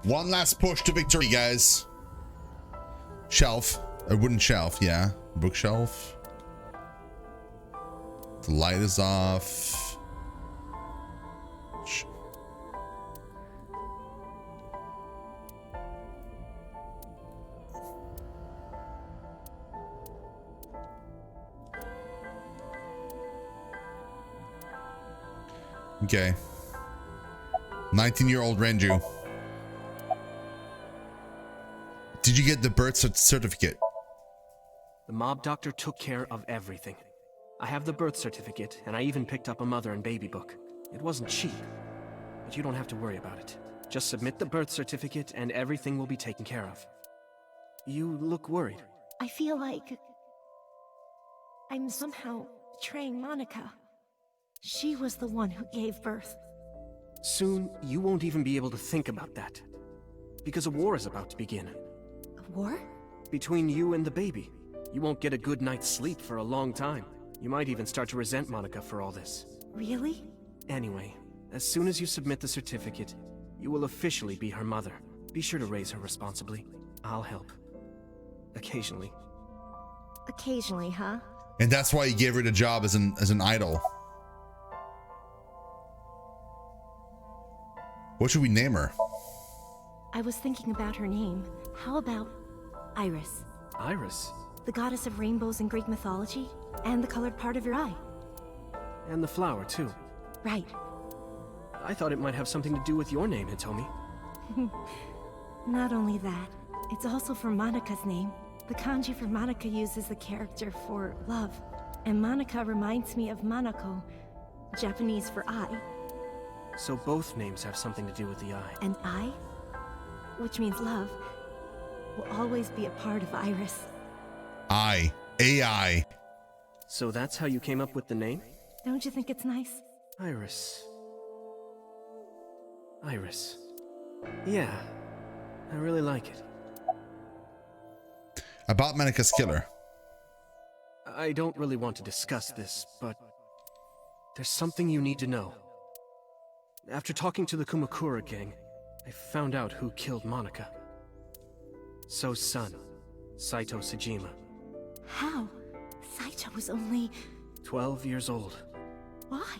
One last push to victory, guys. Shelf. A wooden shelf, yeah. Bookshelf. The light is off. Okay. 19-year-old Renju. Did you get the birth certificate? The mob doctor took care of everything. I have the birth certificate, and I even picked up a mother and baby book. It wasn't cheap, but you don't have to worry about it. Just submit the birth certificate, and everything will be taken care of. You look worried. I feel like I'm somehow betraying Monica. She was the one who gave birth. Soon, you won't even be able to think about that. Because a war is about to begin. A war? Between you and the baby. You won't get a good night's sleep for a long time. You might even start to resent Monica for all this. Really? Anyway, as soon as you submit the certificate, you will officially be her mother. Be sure to raise her responsibly. I'll help. Occasionally. Occasionally, huh? And that's why you gave her the job as an idol. What should we name her? I was thinking about her name. How about Iris? Iris? The goddess of rainbows in Greek mythology, and the colored part of your eye. And the flower, too. Right. I thought it might have something to do with your name, Hitomi. Not only that, it's also for Monica's name. The kanji for Monica uses the character for love, and Monica reminds me of Manako, Japanese for eye. So both names have something to do with the eye. And I, which means love, will always be a part of Iris. I. AI. So that's how you came up with the name? Don't you think it's nice? Iris. Iris. Yeah, I really like it. About Monica's killer. I don't really want to discuss this, but there's something you need to know. After talking to the Kumakura gang, I found out who killed Monica. So's son, Saito Sejima. How? Saito was only 12 years old. Why?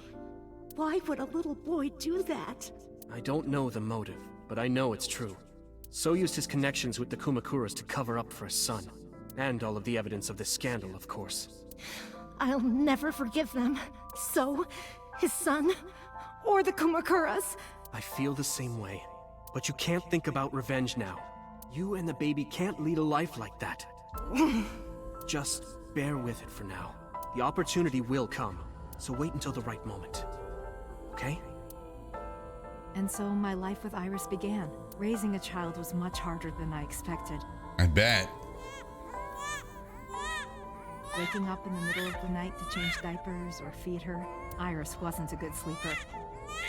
Why would a little boy do that? I don't know the motive, but I know it's true. So used his connections with the Kumakuras to cover up for his son. And all of the evidence of this scandal, of course. I'll never forgive them. So, his son, or the Kumakuras. I feel the same way. But you can't think about revenge now. You and the baby can't lead a life like that. Just bear with it for now. The opportunity will come, so wait until the right moment. Okay? And so my life with Iris began. Raising a child was much harder than I expected. I bet. Waking up in the middle of the night to change diapers or feed her, Iris wasn't a good sleeper.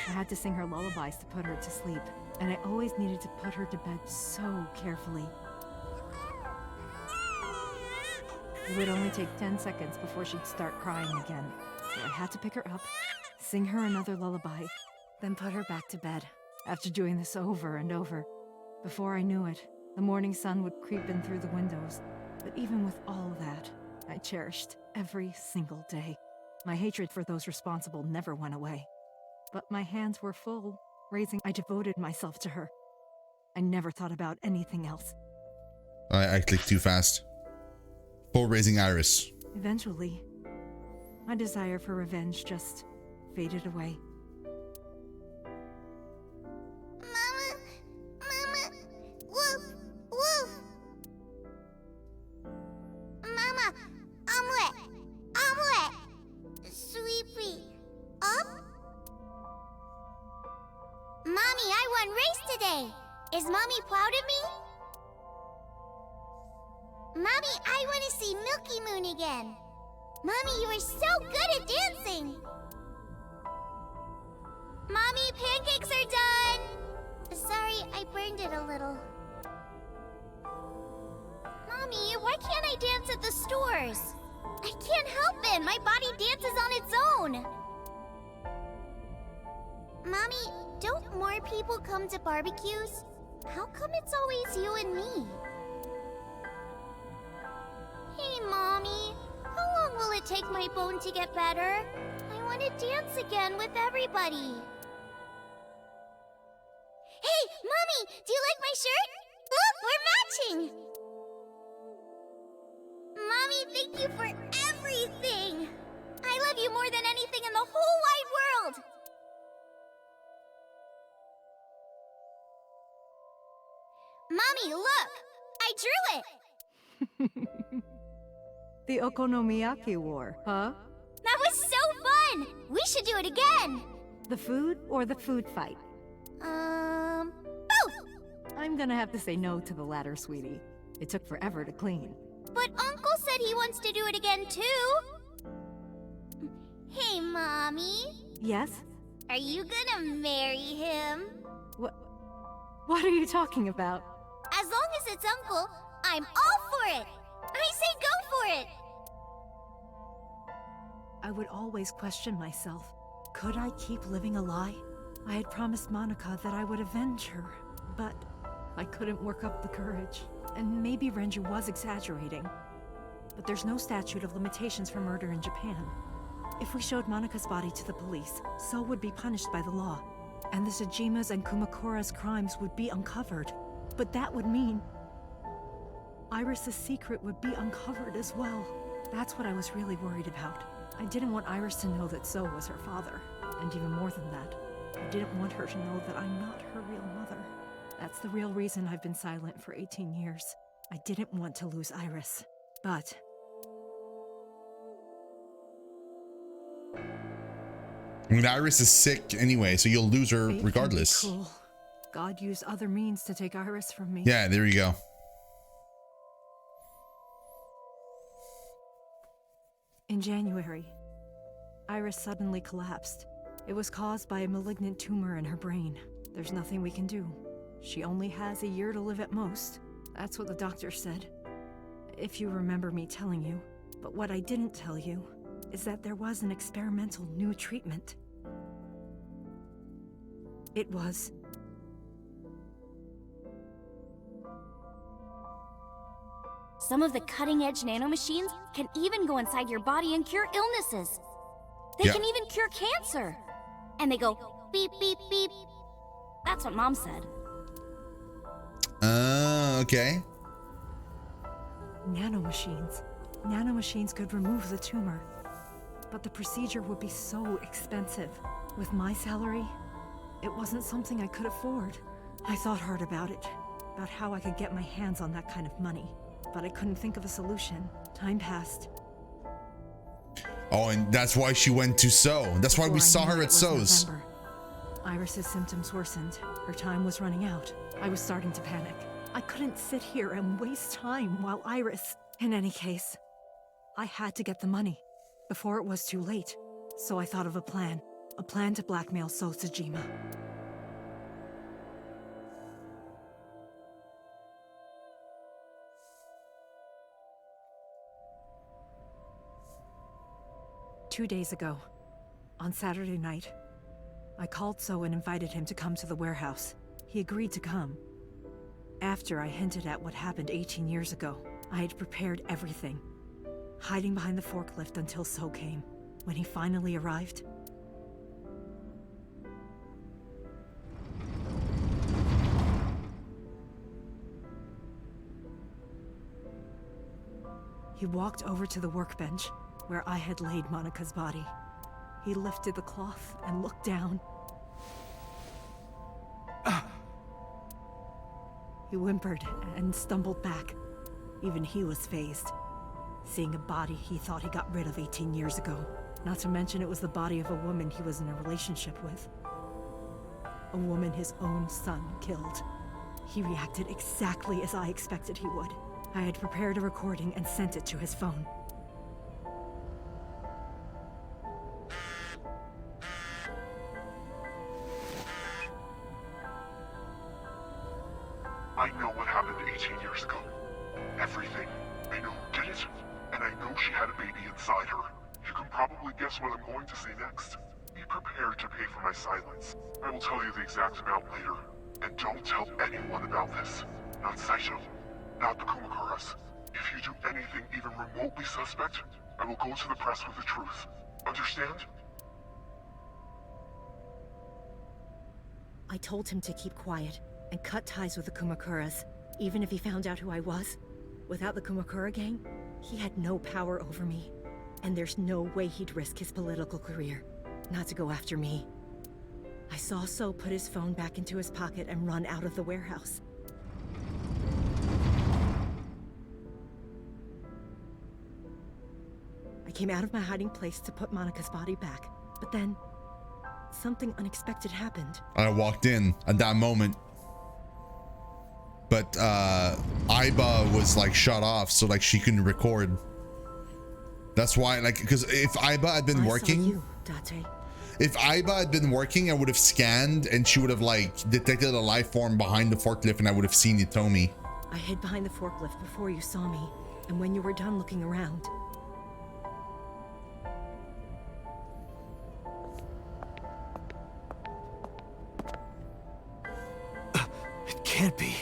I had to sing her lullabies to put her to sleep, and I always needed to put her to bed so carefully. It would only take 10 seconds before she'd start crying again, so I had to pick her up, sing her another lullaby, then put her back to bed. After doing this over and over, before I knew it, the morning sun would creep in through the windows. But even with all that, I cherished every single day. My hatred for those responsible never went away. But my hands were full. I devoted myself to her. I never thought about anything else. I clicked too fast. Full raising Iris. Eventually, my desire for revenge just faded away. Mama, woof, woof. Mama, omelet, sweepy, up. Mommy, I won race today. Is Mommy proud of me? Mommy, I want to see Milky Moon again. Mommy, you are so good at dancing. Mommy, pancakes are done. Sorry, I burned it a little. Mommy, why can't I dance at the stores? I can't help it. My body dances on its own. Mommy, don't more people come to barbecues? How come it's always you and me? Hey, Mommy. How long will it take my bone to get better? I want to dance again with everybody. Hey, Mommy! Do you like my shirt? Look, we're matching! Mommy, thank you for everything! I love you more than anything in the whole wide world! Mommy, look! I drew it! The Okonomiyaki War, huh? That was so fun! We should do it again! The food or the food fight? Both! I'm gonna have to say no to the latter, sweetie. It took forever to clean. But Uncle said he wants to do it again, too! Hey, Mommy. Yes? Are you gonna marry him? What are you talking about? As long as it's Uncle, I'm all for it! I say go for it! I would always question myself. Could I keep living a lie? I had promised Monica that I would avenge her, but I couldn't work up the courage. And maybe Renju was exaggerating. But there's no statute of limitations for murder in Japan. If we showed Monica's body to the police, So would be punished by the law. And the Tsujima's and Kumakura's crimes would be uncovered. But that would mean Iris's secret would be uncovered as well. That's what I was really worried about. I didn't want Iris to know that So was her father. And even more than that, I didn't want her to know that I'm not her real mother. That's the real reason I've been silent for 18 years. I didn't want to lose Iris. But I mean, Iris is sick anyway, so you'll lose her fate can be regardless. cruel. God used other means to take Iris from me. Yeah, there you go. In January, Iris suddenly collapsed. It was caused by a malignant tumor in her brain. There's nothing we can do. She only has a year to live at most. That's what the doctor said. If you remember me telling you. But what I didn't tell you is that there was an experimental new treatment. It was Some of the cutting-edge nanomachines can even go inside your body and cure illnesses. They Yeah. can even cure cancer. And they go beep, beep, beep. That's what Mom said. Okay. nanomachines. Nanomachines could remove the tumor. But the procedure would be so expensive. With my salary, it wasn't something I could afford. I thought hard about it, about how I could get my hands on that kind of money. But I couldn't think of a solution. Time passed. Oh, and that's why she went to So. That's why Before we I saw knew her it at was So's. November. Iris's symptoms worsened. Her time was running out. I was starting to panic. I couldn't sit here and waste time while Iris... In any case, I had to get the money before it was too late. So I thought of a plan. A plan to blackmail So Tsujima. Two days ago, on Saturday night, I called So and invited him to come to the warehouse. He agreed to come. After I hinted at what happened 18 years ago, I had prepared everything, hiding behind the forklift until So came. When he finally arrived, he walked over to the workbench where I had laid Monica's body. He lifted the cloth and looked down. He whimpered and stumbled back. Even he was fazed, seeing a body he thought he got rid of 18 years ago. Not to mention it was the body of a woman he was in a relationship with. A woman his own son killed. He reacted exactly as I expected he would. I had prepared a recording and sent it to his phone. I know what happened 18 years ago. Everything. I know who did it, and I know she had a baby inside her. You can probably guess what I'm going to say next. Be prepared to pay for my silence. I will tell you the exact amount later, and And don't tell anyone about this. Not Saito. Not the Kumakuras. If you do anything even remotely suspect, I will go to the press with the truth. Understand? I told him to keep quiet and cut ties with the Kumakuras, even if he found out who I was. Without the Kumakura gang, he had no power over me. And there's no way he'd risk his political career, not to go after me. I saw So put his phone back into his pocket and run out of the warehouse. I came out of my hiding place to put Monika's body back, but then something unexpected happened. I walked in at that moment, but Aiba was like shut off, so like she couldn't record. That's why, like, because if Aiba had been working, I saw you, Date. if Aiba had been working, I would have scanned and she would have like detected a life form behind the forklift, and I would have seen Hitomi. I hid behind the forklift before you saw me, and when you were done looking around, It can't be.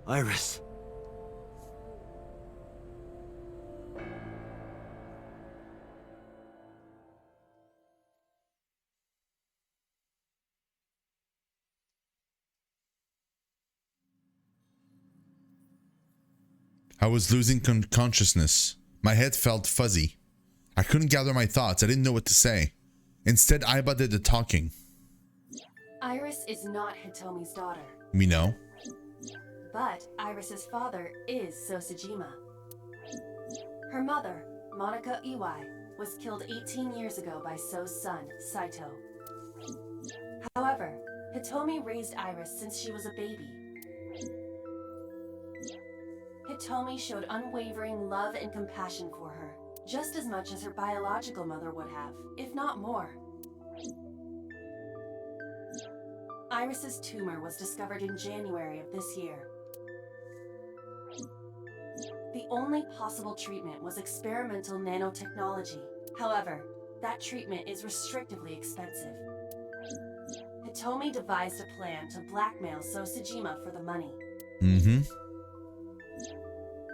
Iris. I was losing consciousness. My head felt fuzzy. I couldn't gather my thoughts. I didn't know what to say. Instead, Aiba did the talking. Iris is not Hitomi's daughter, We know. but Iris's father is Sosajima. Her mother, Monica Iwai, was killed 18 years ago by So's son, Saito. However, Hitomi raised Iris since she was a baby. Hitomi showed unwavering love and compassion for her, just as much as her biological mother would have, if not more. Iris's tumor was discovered in January of this year. The only possible treatment was experimental nanotechnology. However, that treatment is restrictively expensive. Hitomi devised a plan to blackmail Sosajima for the money. Mm-hmm.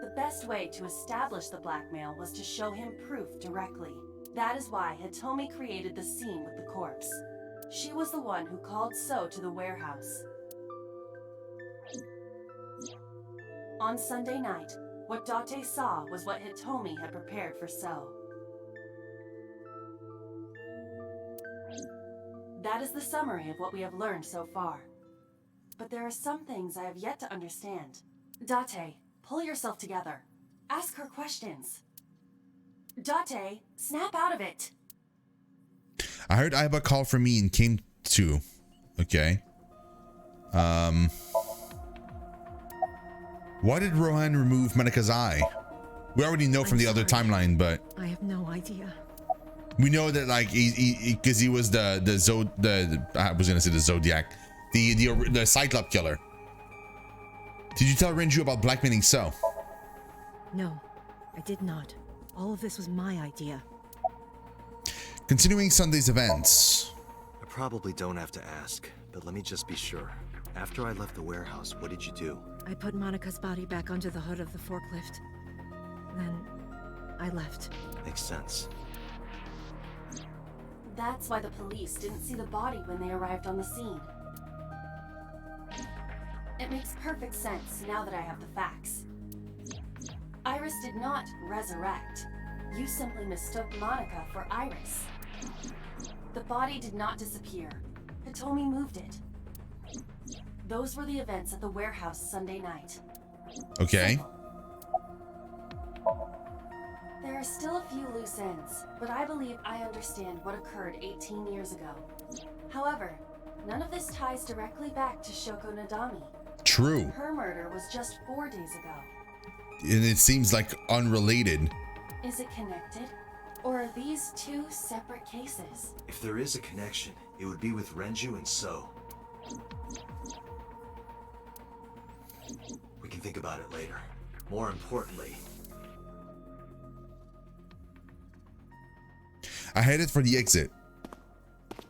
The best way to establish the blackmail was to show him proof directly. That is why Hitomi created the scene with the corpse. She was the one who called So to the warehouse. On Sunday night, what Date saw was what Hitomi had prepared for So. That is the summary of what we have learned so far. But there are some things I have yet to understand. Date, pull yourself together. Ask her questions. Date, snap out of it. I heard Aiba call for me and came to. Okay. Why did Rohan remove Monika's eye? We already know from the other timeline, but I have no idea. we know that like because he was the I was gonna say the Zodiac, the Cyclops killer. Did you tell Renju about blackmailing So? No, I did not. All of this was my idea. Continuing Sunday's events. I probably don't have to ask, but let me just be sure. After I left the warehouse, what did you do? I put Monika's body back onto the hood of the forklift. Then I left. Makes sense. That's why the police didn't see the body when they arrived on the scene. It makes perfect sense now that I have the facts. Iris did not resurrect. You simply mistook Monica for Iris. The body did not disappear. Hitomi moved it. Those were the events at the warehouse Sunday night. Okay. Simple. There are still a few loose ends, but I believe I understand what occurred 18 years ago. However, none of this ties directly back to Shoko Nadami. True. Her murder was just 4 days ago. And it seems like unrelated. Is it connected? Or are these two separate cases? If there is a connection, it would be with Renju and So. We can can think about it later. More importantly, I headed for the exit.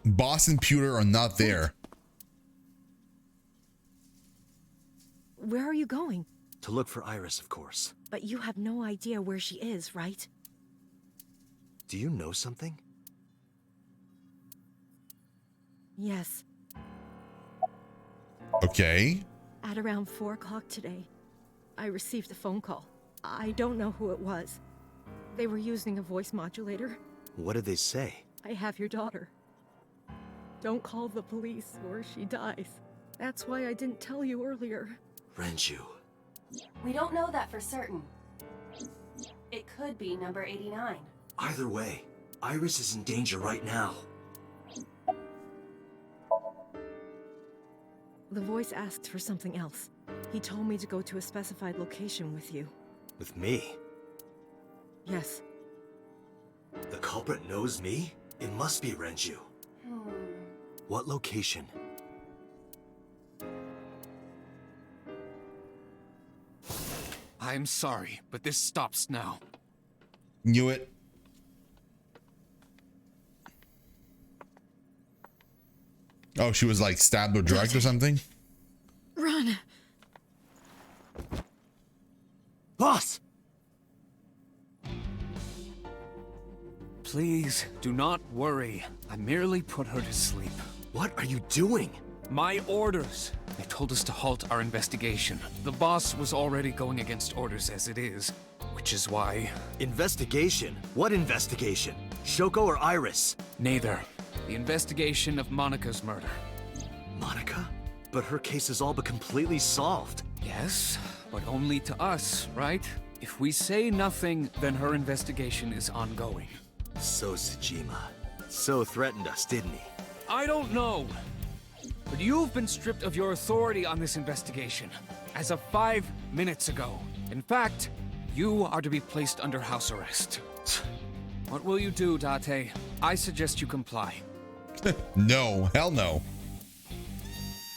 Boss and Pewter are not there. Where are you going? to look for Iris, of course. But you have no idea where she is, right? Do you know something? Yes. Okay. At around 4 o'clock today, I received a phone call. I don't know who it was. They were using a voice modulator. What did they say? I have your daughter. Don't call the police or she dies. That's why I didn't tell you earlier. Renju. We don't know that for certain. It could be number 89. Either way, Iris is in danger right now. The voice asked for something else. He told me to go to a specified location with you. With me? Yes. The culprit knows me? It must be Renju. What location? I'm sorry, but this stops now. Knew it. Oh, she was like stabbed or drugged or something? Run! Boss! Please, do not worry. I merely put her to sleep. What are you doing? My orders. They told us to halt our investigation. The boss was already going against orders as it is, which is why... Investigation? What investigation? Shoko or Iris? Neither. The investigation of Monika's murder. Monica? But her case is all but completely solved. Yes, but only to us, right? If we say nothing, then her investigation is ongoing. So Tsujima. So threatened us, didn't he? I don't know. But you've been stripped of your authority on this investigation, as of 5 minutes ago. In fact, you are to be placed under house arrest. What will you do, Date? I suggest you comply. No, hell no.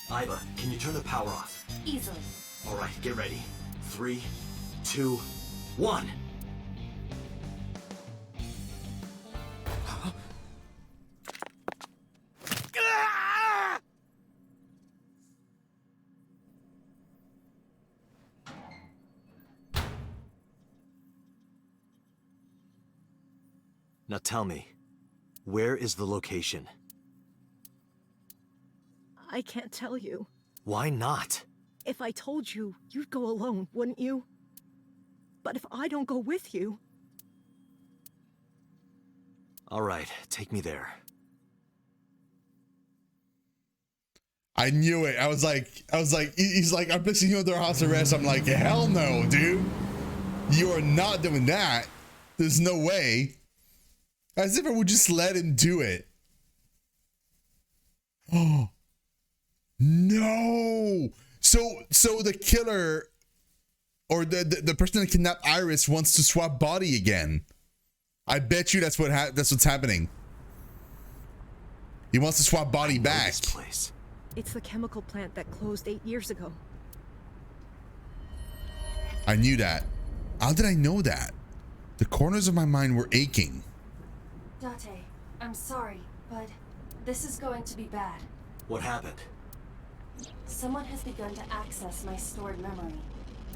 Aiba, can you turn the power off? Easily. Alright, get ready. 3, 2, 1. Now tell me, where is the location? I can't tell you. Why not? If I told you, you'd go alone, wouldn't you? But if I don't go with you... Alright, take me there. I knew it. I was like, he's like, I'm placing you under house arrest. I'm like, hell no, dude. You are not doing that. There's no way. As if I would just let him do it. Oh. No. So the killer or the person that kidnapped Iris wants to swap body again. I bet you that's what's happening. He wants to swap body back. This place. It's the chemical plant that closed 8 years ago. I knew that. How did I know that? The corners of my mind were aching. Date, I'm sorry, but this is going to be bad. What happened? Someone has begun to access my stored memory.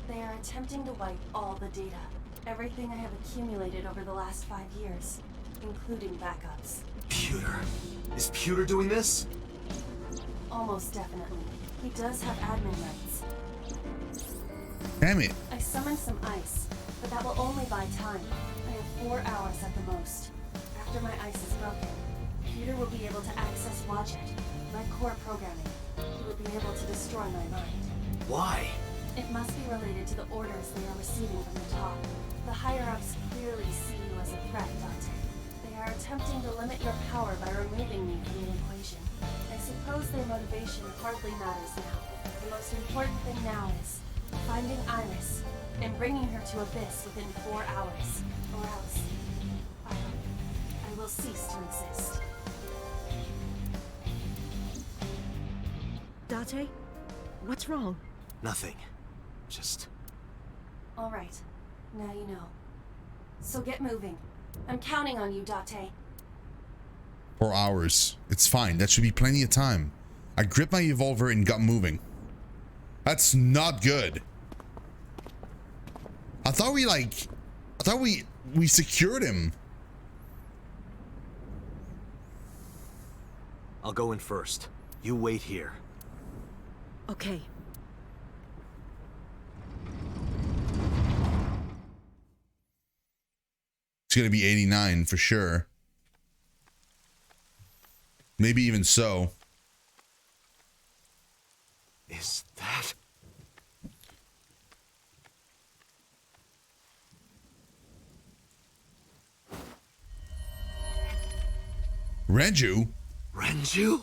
They are attempting to wipe all the data. Everything I have accumulated over the last 5 years, including backups. Pewter. Is Pewter doing this? Almost definitely. He does have admin rights. Damn it. I summoned some ice, but that will only buy time. I have 4 hours at the most. After my ice is broken, Pewter will be able to access Logic, my core programming. He will be able to destroy my mind. Why? It must be related to the orders they are receiving from the top. The higher-ups clearly see you as a threat, Date. They are attempting to limit your power by removing me from the equation. I suppose their motivation hardly matters now. The most important thing now is finding Iris and bringing her to Abyss within 4 hours. Or else, I will cease to exist. Date? What's wrong? Nothing. Just All right. Now you know. So get moving. I'm counting on you, Date. 4 hours. It's fine. That should be plenty of time. I gripped my revolver and got moving. That's not good. I thought we secured him. I'll go in first. You wait here. Okay. It's gonna be 89 for sure. Maybe even so. Is that... Renju? Renju?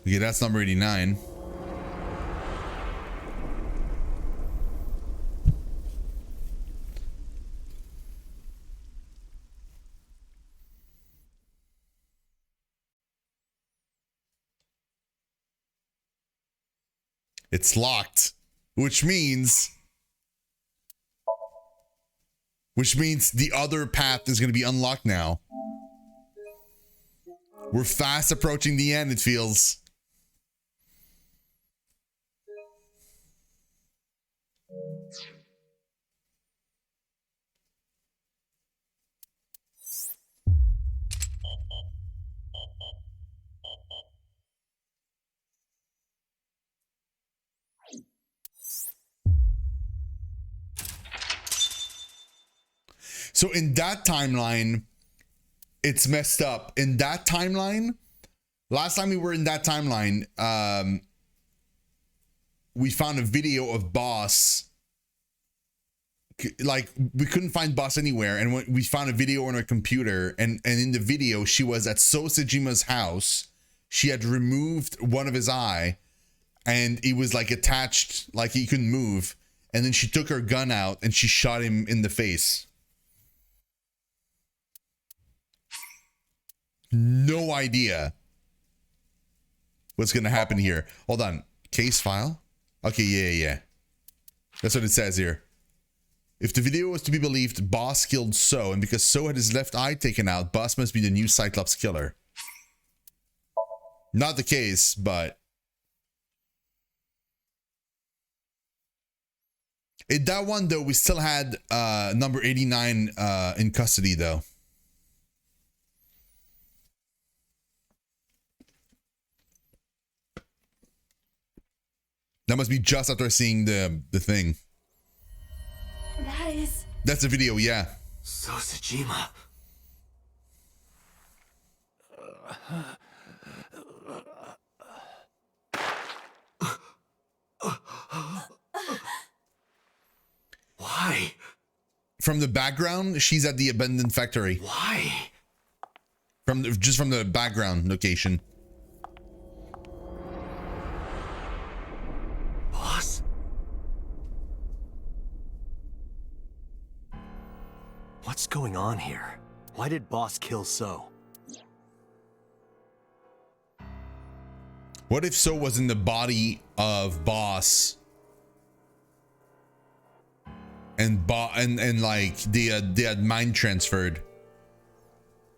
Yeah, that's number 89. It's locked, which means the other path is going to be unlocked now. We're fast approaching the end, it feels. So in that timeline, it's messed up. In that timeline, last time we were in that timeline, we found a video of Boss. Like, we couldn't find Boss anywhere, and we found a video on our computer, and in the video, she was at Sosajima's house. She had removed one of his eye, and he was like attached, like he couldn't move. And then she took her gun out and she shot him in the face. No idea what's gonna happen here. Hold on. Case file? Okay, yeah. That's what it says here. If the video was to be believed, Boss killed So, and because So had his left eye taken out, Boss must be the new Cyclops killer. Not the case, but... in that one, though, we still had number 89 in custody, though. That must be just after seeing the thing. That's the video, yeah. Sosajima. Why? From the background, she's at the abandoned factory. Why? Just from the background location. Boss? What's going on here? Why did Boss kill So? What if So was in the body of Boss? And like they had mind transferred.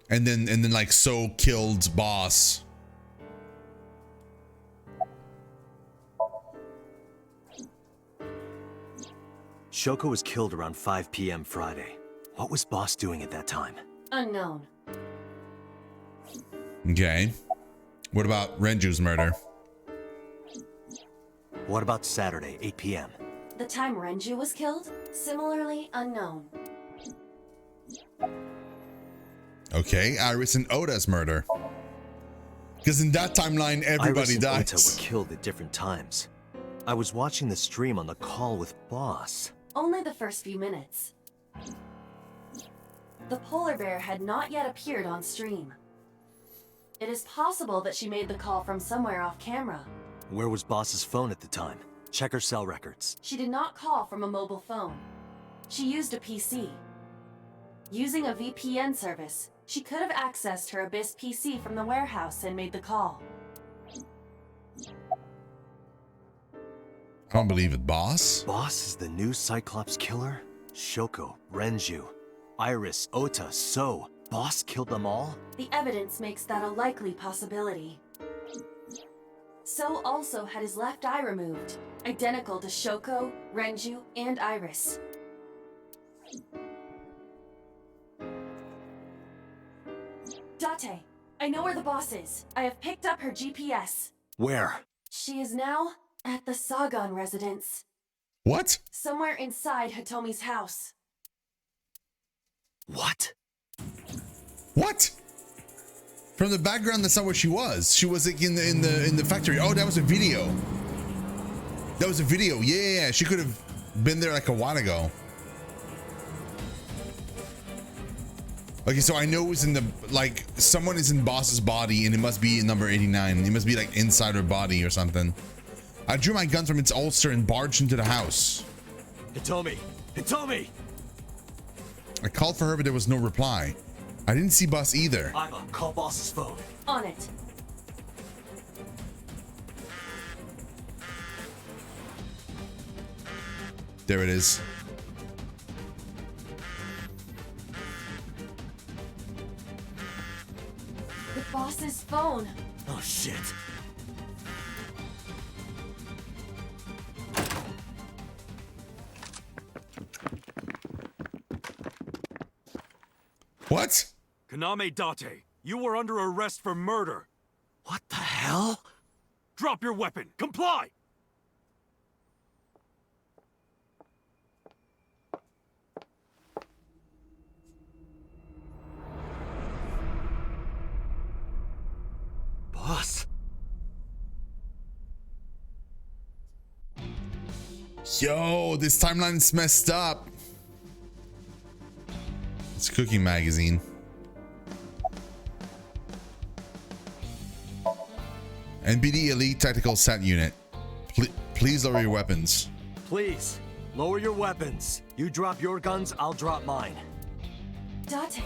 And then like So killed Boss. Shoko was killed around 5 p.m. Friday. What was Boss doing at that time? Unknown. Okay. What about Renju's murder? What about Saturday, 8 p.m.? The time Renju was killed? Similarly unknown. Okay, Iris and Oda's murder. Because in that timeline, everybody Iris and dies. Ota were killed at different times. I was watching the stream on the call with Boss. Only the first few minutes. The polar bear had not yet appeared on stream. It is possible that she made the call from somewhere off camera. Where was Boss's phone at the time? Check her cell records. She did not call from a mobile phone. She used a PC. Using a VPN service, she could have accessed her Abyss PC from the warehouse and made the call. I don't believe it, boss. Boss is the new Cyclops killer? Shoko, Renju, Iris, Ota, So. Boss killed them all? The evidence makes that a likely possibility. So also had his left eye removed, identical to Shoko, Renju, and Iris. Date, I know where the boss is. I have picked up her GPS. Where? She is now at the Sagan residence. What? Somewhere inside Hitomi's house. What? What? From the background, that's not where she was. She was like in the factory. Oh, that was a video. That was a video. Yeah. She could have been there like a while ago. Okay, so I know it was in the, like, someone is in Boss's body and it must be number 89. It must be like inside her body or something. I drew my gun from its holster and barged into the house. Hitomi! Hitomi! I called for her, but there was no reply. I didn't see Boss either. Iva, call Boss's phone. On it. There it is. The boss's phone. Oh shit. What? Kaname Date, you were under arrest for murder. What the hell? Drop your weapon. Comply! Boss. Yo, this timeline's messed up. It's a cooking magazine. NBD Elite Tactical Set Unit. Please lower your weapons. Please, lower your weapons. You drop your guns, I'll drop mine. Date,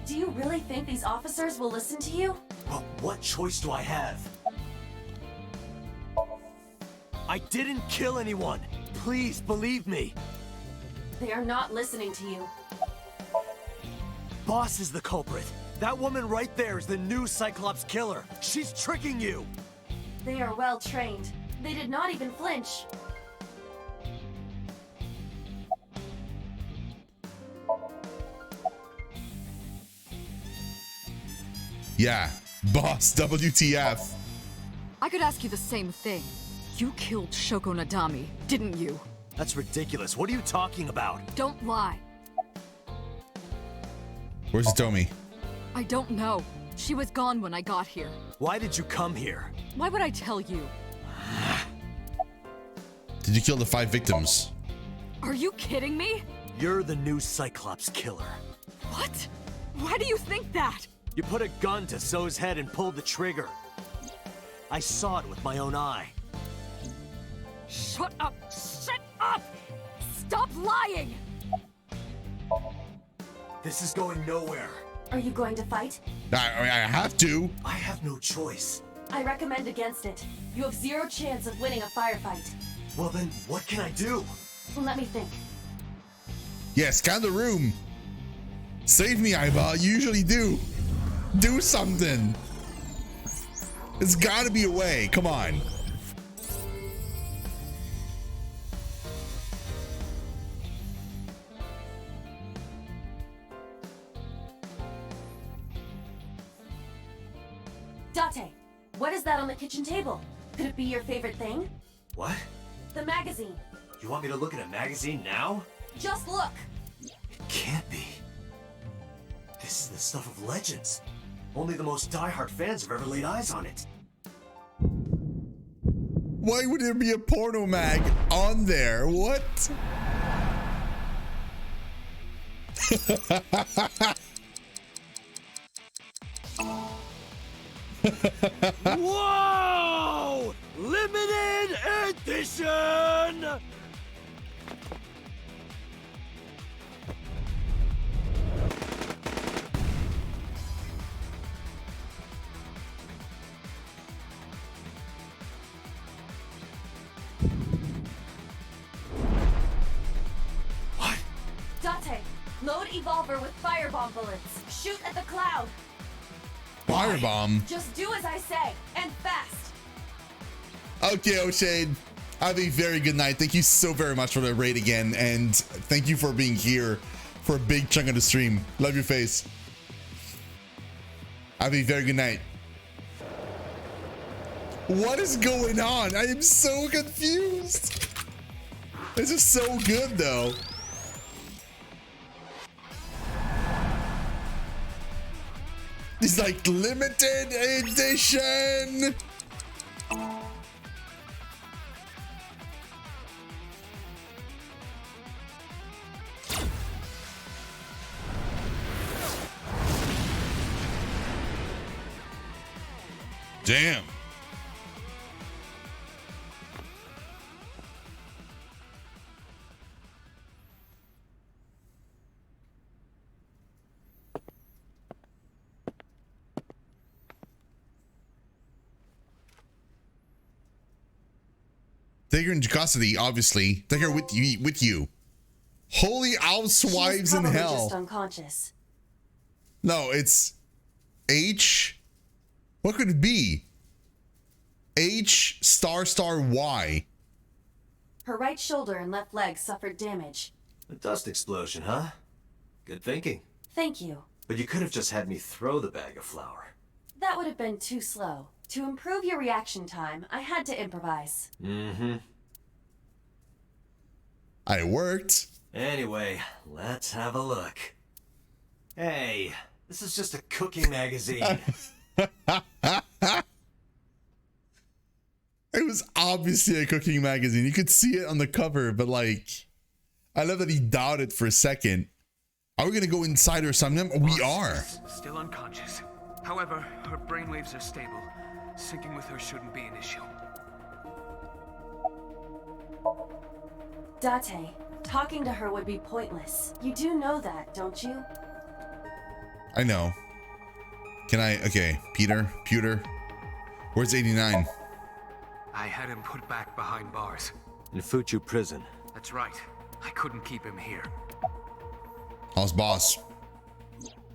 do you really think these officers will listen to you? Well, what choice do I have? I didn't kill anyone. Please believe me. They are not listening to you. Boss is the culprit. That woman right there is the new Cyclops killer. She's tricking you. They are well trained. They did not even flinch. Yeah, Boss, WTF. I could ask you the same thing. You killed Shoko Nadami, didn't you? That's ridiculous. What are you talking about? Don't lie. Where's Hitomi? I don't know. She was gone when I got here. Why did you come here? Why would I tell you? Did you kill the 5 victims? Are you kidding me? You're the new Cyclops killer. What? Why do you think that? You put a gun to So's head and pulled the trigger. I saw it with my own eye. Shut up! Shut up! Stop lying! This is going nowhere. Are you going to fight? I have to. I have no choice. I recommend against it. You have 0 chance of winning a firefight. Well then, what can I do? Let me think. Yeah, scan the room. Save me, Iva. You usually do. Do something. There's gotta be a way. Come on. Date, what is that on the kitchen table? Could it be your favorite thing? What? The magazine. You want me to look at a magazine now? Just look. It can't be. This is the stuff of legends. Only the most diehard fans have ever laid eyes on it. Why would there be a porno mag on there? What? Whoa! Limited edition! cover with firebomb bullets. Shoot at the cloud. Firebomb? Just do as I say, and fast. Okay, O'Shade. Have a very good night. Thank you so very much for the raid again, and thank you for being here for a big chunk of the stream. Love your face. Have a very good night. What is going on? I am so confused. This is so good, though. It's like limited edition. Damn. Take her into custody, obviously. Take her with you. Holy housewives in hell. Just unconscious. No, it's H. What could it be? H ** Y. Her right shoulder and left leg suffered damage. A dust explosion, huh? Good thinking. Thank you. But you could have just had me throw the bag of flour. That would have been too slow. To improve your reaction time, I had to improvise. Mm-hmm. I worked. Anyway, let's have a look. Hey, this is just a cooking magazine. It was obviously a cooking magazine. You could see it on the cover, but like, I love that he doubted for a second. Are we gonna go inside or something? We are. Still unconscious. However, her brainwaves are stable. Syncing with her shouldn't be an issue. Date, talking to her would be pointless. You do know that, don't you? I know. Can I? Okay, Peter. Where's 89? I had him put back behind bars. In Fuchu prison. That's right. I couldn't keep him here. How's boss?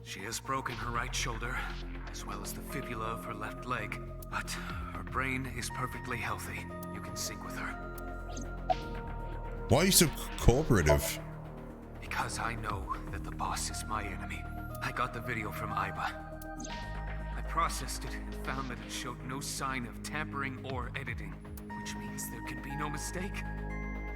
She has broken her right shoulder, as well as the fibula of her left leg. But her brain is perfectly healthy. You can sync with her. Why are you so cooperative? Because I know that the boss is my enemy. I got the video from Aiba. I processed it and found that it showed no sign of tampering or editing, which means there can be no mistake.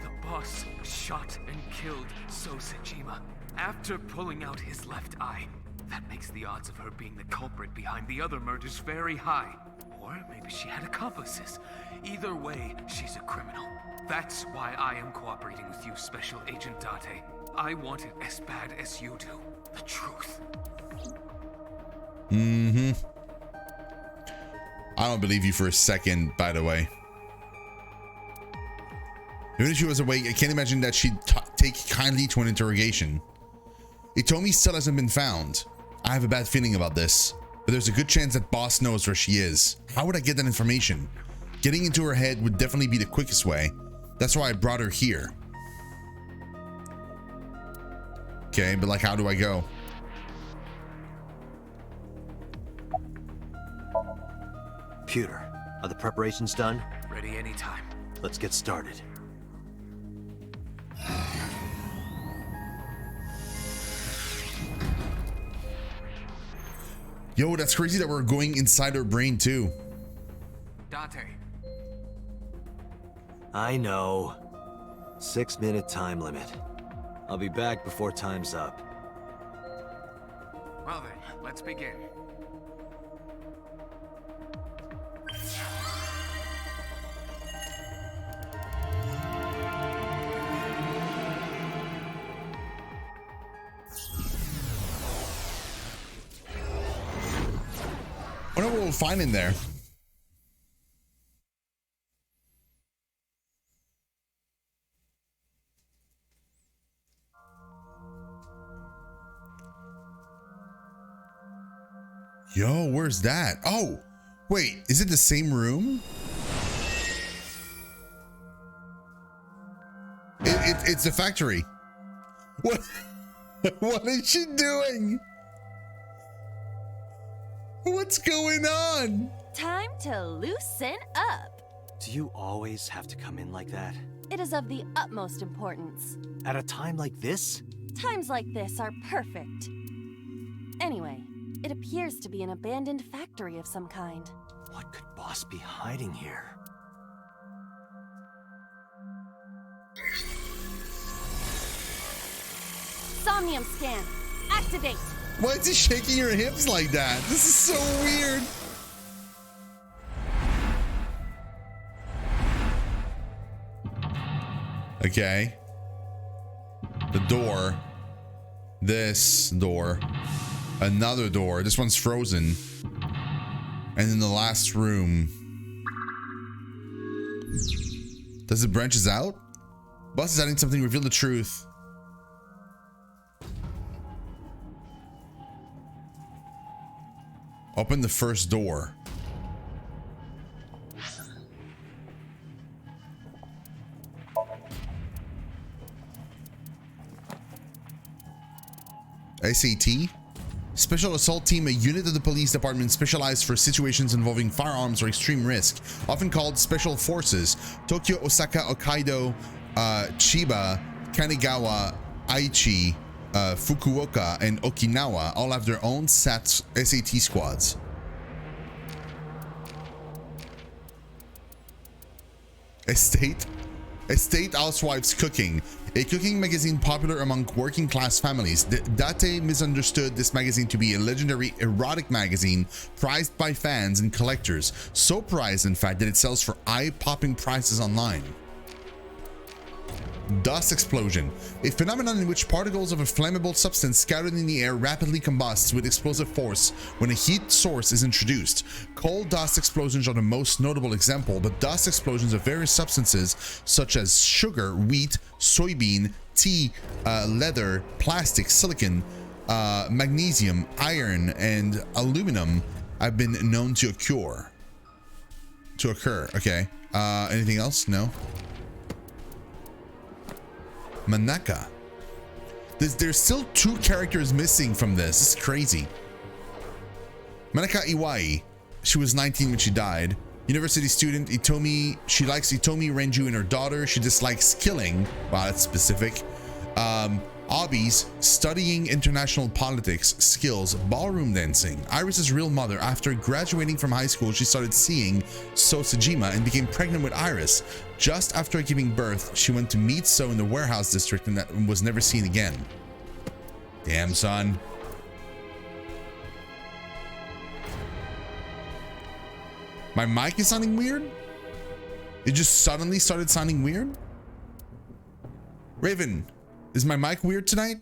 The boss was shot and killed So Sejima after pulling out his left eye. That makes the odds of her being the culprit behind the other murders very high. Or maybe she had accomplices. Either way, she's a criminal. That's why I am cooperating with you, Special Agent Date. I want it as bad as you do. The truth. Mm-hmm. I don't believe you for a second, by the way. Even if she was awake, I can't imagine that she'd take kindly to an interrogation. Itomi still hasn't been found. I have a bad feeling about this, but there's a good chance that boss knows where she is. How would I get that information? Getting into her head would definitely be the quickest way. That's why I brought her here. Okay, but like, how do I go? Pewter, are the preparations done? Ready anytime. Let's get started. Yo, that's crazy that we're going inside her brain too. Date. I know. 6-minute time limit. I'll be back before time's up. Well then, let's begin. I wonder what we'll find in there. Yo, where's that? Oh, wait, is it the same room? It's the factory. What? What is she doing? What's going on? Time to loosen up. Do you always have to come in like that? It is of the utmost importance. At a time like this? Times like this are perfect. Anyway, it appears to be an abandoned factory of some kind. What could Boss be hiding here? Somnium scan. Activate. Why is he shaking her hips like that? This is so weird. Okay. The door. This door. Another door. This one's frozen. And then the last room. Does it branches out? Boss is adding something. Reveal the truth. Open the first door. SAT? Special Assault Team, a unit of the police department specialized for situations involving firearms or extreme risk, often called Special Forces. Tokyo, Osaka, Hokkaido, Chiba, Kanagawa, Aichi, Fukuoka, and Okinawa all have their own SAT squads. Estate Housewives Cooking, a cooking magazine popular among working class families. Date misunderstood this magazine to be a legendary erotic magazine prized by fans and collectors. So prized, in fact, that it sells for eye-popping prices online. Dust explosion, a phenomenon in which particles of a flammable substance scattered in the air rapidly combusts with explosive force when a heat source is introduced. Coal dust explosions are the most notable example, but dust explosions of various substances such as sugar, wheat, soybean, tea, leather, plastic, silicon, magnesium, iron, and aluminum have been known to occur. Okay. Anything else? No. Manaka. There's still 2 characters missing from this. This is crazy. Manaka Iwai. She was 19 when she died. University student Itomi. She likes Itomi, Renju, and her daughter. She dislikes killing. Wow, that's specific. Hobbies: studying international politics, skills, ballroom dancing. Iris's real mother, after graduating from high school, she started seeing So Sejima and became pregnant with Iris. Just after giving birth, she went to meet So in the warehouse district and that was never seen again. Damn, son. My mic is sounding weird? It just suddenly started sounding weird? Raven, is my mic weird tonight?